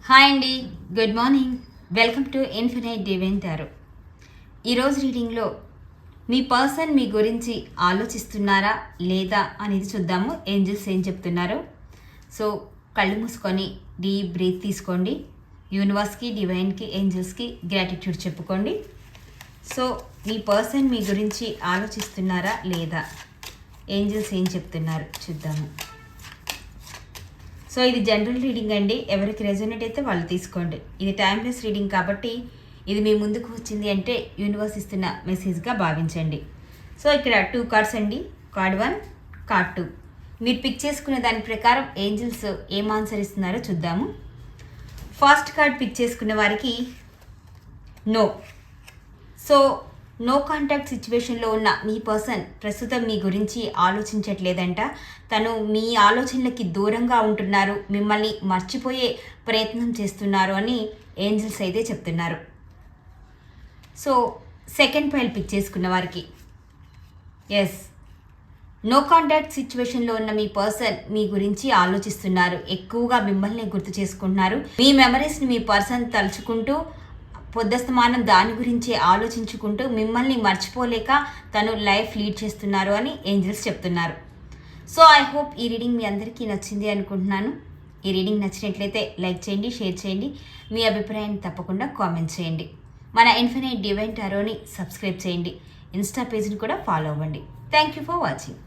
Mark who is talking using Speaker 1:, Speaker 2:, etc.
Speaker 1: Hi అండి, good morning. Welcome to infinite divine tarot. ఈరోజు రీడింగ్లో మీ person మీ గురించి ఆలోచిస్తున్నారా లేదా అనేది చూద్దాము. ఏంజల్స్ ఏం చెప్తున్నారు. సో కళ్ళు మూసుకొని డీప్ బ్రీత్ తీసుకోండి. యూనివర్స్కి, డివైన్కి, ఏంజల్స్కి గ్రాటిట్యూడ్ చెప్పుకోండి. సో మీ పర్సన్ మీ గురించి ఆలోచిస్తున్నారా లేదా, ఏంజల్స్ ఏం చెప్తున్నారు చూద్దాము. సో ఇది జనరల్ రీడింగ్ అండి. ఎవరికి రెజొనేట్ అయితే వాళ్ళు తీసుకోండి. ఇది టైమ్లెస్ రీడింగ్ కాబట్టి ఇది మీ ముందుకు వచ్చింది అంటే యూనివర్స్ ఇస్తున్న మెసేజ్గా భావించండి. సో ఇక్కడ 2 కార్డ్స్ అండి. Card 1, card 2. మీరు పిక్ చేసుకునే దాని ప్రకారం ఏంజల్స్ ఏం ఆన్సర్ ఇస్తున్నారో చూద్దాము. ఫస్ట్ కార్డ్ పిక్ చేసుకున్న వారికి నో. సో నో కాంటాక్ట్ సిచ్యువేషన్లో ఉన్న మీ పర్సన్ ప్రస్తుతం మీ గురించి ఆలోచించట్లేదంట. తను మీ ఆలోచనలకి దూరంగా ఉంటున్నారు, మిమ్మల్ని మర్చిపోయే ప్రయత్నం చేస్తున్నారు అని ఏంజల్స్ అయితే చెప్తున్నారు. సో సెకండ్ పైల్ పిక్ చేసుకున్న వారికి ఎస్, నో కాంటాక్ట్ సిచ్యువేషన్లో ఉన్న మీ పర్సన్ మీ గురించి ఆలోచిస్తున్నారు, ఎక్కువగా మిమ్మల్ని గుర్తు చేసుకుంటున్నారు. మీ మెమరీస్ని మీ పర్సన్ తలుచుకుంటూ పొద్దస్తమానం దాని గురించి ఆలోచించుకుంటూ మిమ్మల్ని మర్చిపోలేక తను లైఫ్ లీడ్ చేస్తున్నారు అని ఏంజల్స్ చెప్తున్నారు. సో ఐ హోప్ ఈ రీడింగ్ మీ అందరికీ నచ్చింది అనుకుంటున్నాను. ఈ రీడింగ్ నచ్చినట్లయితే లైక్ చేయండి, షేర్ చేయండి, మీ అభిప్రాయాన్ని తప్పకుండా కామెంట్ చేయండి. మన ఇన్ఫినైట్ డివైన్ టారోని సబ్స్క్రైబ్ చేయండి. ఇన్స్టా పేజ్ని కూడా ఫాలో అవ్వండి. Thank you for watching.